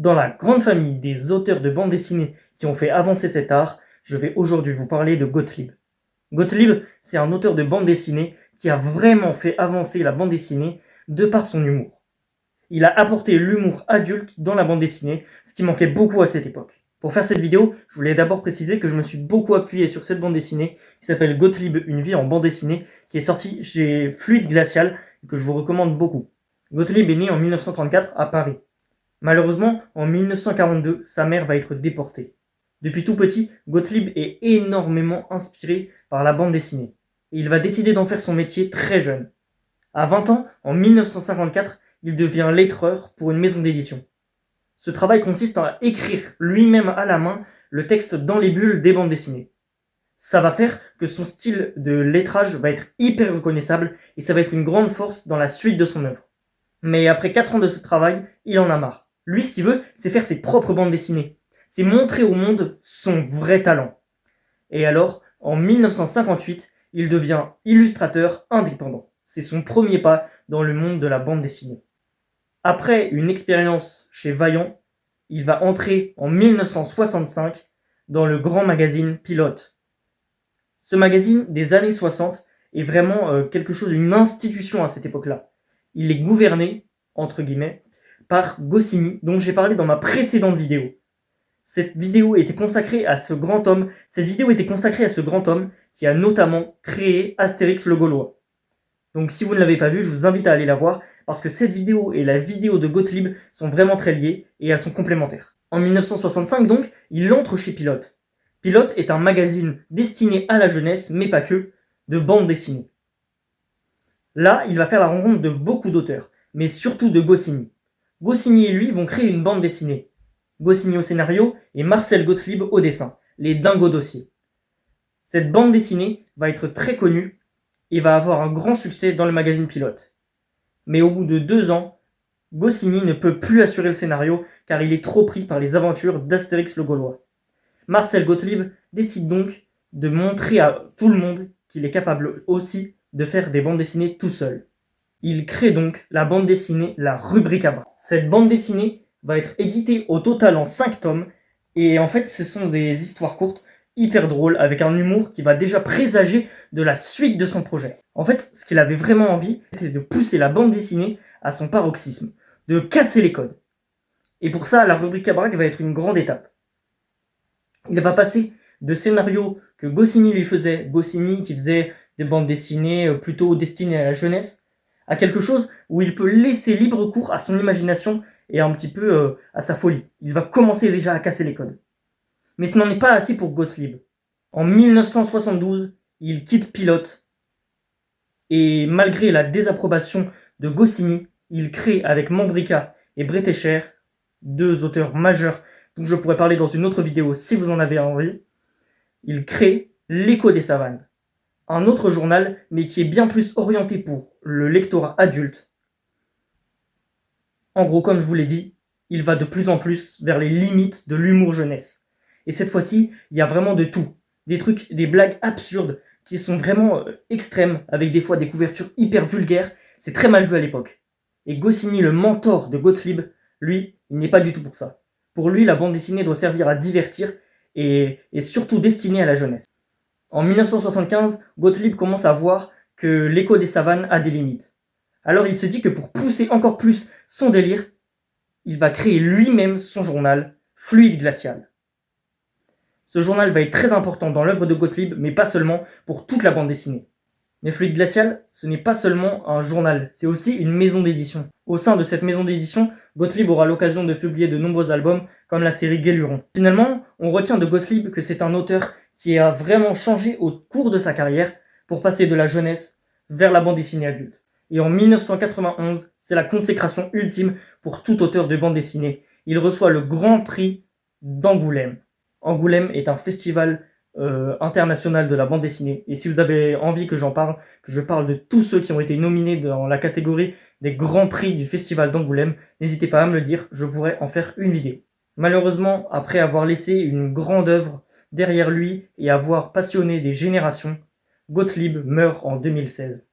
Dans la grande famille des auteurs de bande dessinée qui ont fait avancer cet art, je vais aujourd'hui vous parler de Gottlieb. Gottlieb, c'est un auteur de bande dessinée qui a vraiment fait avancer la bande dessinée de par son humour. Il a apporté l'humour adulte dans la bande dessinée, ce qui manquait beaucoup à cette époque. Pour faire cette vidéo, je voulais d'abord préciser que je me suis beaucoup appuyé sur cette bande dessinée qui s'appelle Gottlieb, une vie en bande dessinée, qui est sortie chez Fluide Glacial et que je vous recommande beaucoup. Gottlieb est né en 1934 à Paris. Malheureusement, en 1942, sa mère va être déportée. Depuis tout petit, Gottlieb est énormément inspiré par la bande dessinée. Et il va décider d'en faire son métier très jeune. À 20 ans, en 1954, il devient lettreur pour une maison d'édition. Ce travail consiste à écrire lui-même à la main le texte dans les bulles des bandes dessinées. Ça va faire que son style de lettrage va être hyper reconnaissable et ça va être une grande force dans la suite de son œuvre. Mais après 4 ans de ce travail, il en a marre. Lui, ce qu'il veut, c'est faire ses propres bandes dessinées. C'est montrer au monde son vrai talent. Et alors, en 1958, il devient illustrateur indépendant. C'est son premier pas dans le monde de la bande dessinée. Après une expérience chez Vaillant, il va entrer en 1965 dans le grand magazine Pilote. Ce magazine des années 60 est vraiment quelque chose, une institution à cette époque-là. Il est gouverné, entre guillemets, par Goscinny, dont j'ai parlé dans ma précédente vidéo. Cette vidéo était consacrée à ce grand homme. Cette vidéo était consacrée à ce grand homme qui a notamment créé Astérix le Gaulois. Donc si vous ne l'avez pas vu, je vous invite à aller la voir parce que cette vidéo et la vidéo de Gottlieb sont vraiment très liées et elles sont complémentaires. En 1965 donc, il entre chez Pilote. Pilote est un magazine destiné à la jeunesse, mais pas que, de bande dessinée. Là, il va faire la rencontre de beaucoup d'auteurs, mais surtout de Goscinny. Goscinny et lui vont créer une bande dessinée. Goscinny au scénario et Marcel Gottlieb au dessin, les Dingos Dossiers. Cette bande dessinée va être très connue et va avoir un grand succès dans le magazine Pilote. Mais au bout de 2 ans, Goscinny ne peut plus assurer le scénario car il est trop pris par les aventures d'Astérix le Gaulois. Marcel Gottlieb décide donc de montrer à tout le monde qu'il est capable aussi de faire des bandes dessinées tout seul. Il crée donc la bande dessinée La Rubrique à bras. Cette bande dessinée va être éditée au total en 5 tomes et en fait ce sont des histoires courtes hyper drôles avec un humour qui va déjà présager de la suite de son projet. En fait, ce qu'il avait vraiment envie, c'était de pousser la bande dessinée à son paroxysme, de casser les codes. Et pour ça, La Rubrique à braque va être une grande étape. Il va passer de scénarios que Goscinny lui faisait, Goscinny qui faisait des bandes dessinées plutôt destinées à la jeunesse, à quelque chose où il peut laisser libre cours à son imagination et un petit peu à sa folie. Il va commencer déjà à casser les codes. Mais ce n'en est pas assez pour Gottlieb. En 1972, il quitte Pilote et malgré la désapprobation de Goscinny, il crée avec Mandrika et Bretécher, 2 auteurs majeurs dont je pourrais parler dans une autre vidéo si vous en avez envie, il crée L'Écho des Savanes, un autre journal mais qui est bien plus orienté pour le lectorat adulte. En gros, comme je vous l'ai dit, il va de plus en plus vers les limites de l'humour jeunesse. Et cette fois-ci, il y a vraiment de tout. Des trucs, des blagues absurdes qui sont vraiment extrêmes, avec des fois des couvertures hyper vulgaires. C'est très mal vu à l'époque. Et Goscinny, le mentor de Gottlieb, lui, il n'est pas du tout pour ça. Pour lui, la bande dessinée doit servir à divertir et surtout destinée à la jeunesse. En 1975, Gottlieb commence à voir que L'Écho des Savanes a des limites. Alors il se dit que pour pousser encore plus son délire, il va créer lui-même son journal, Fluide Glacial. Ce journal va être très important dans l'œuvre de Gottlieb, mais pas seulement, pour toute la bande dessinée. Mais Fluide Glacial, ce n'est pas seulement un journal, c'est aussi une maison d'édition. Au sein de cette maison d'édition, Gottlieb aura l'occasion de publier de nombreux albums, comme la série Guéluron. Finalement, on retient de Gottlieb que c'est un auteur qui a vraiment changé au cours de sa carrière pour passer de la jeunesse vers la bande dessinée adulte. Et en 1991, c'est la consécration ultime pour tout auteur de bande dessinée. Il reçoit le Grand Prix d'Angoulême. Angoulême est un festival international de la bande dessinée. Et si vous avez envie que j'en parle, que je parle de tous ceux qui ont été nominés dans la catégorie des Grands Prix du Festival d'Angoulême, n'hésitez pas à me le dire, je pourrais en faire une vidéo. Malheureusement, après avoir laissé une grande œuvre derrière lui et avoir passionné des générations, Gottlieb meurt en 2016.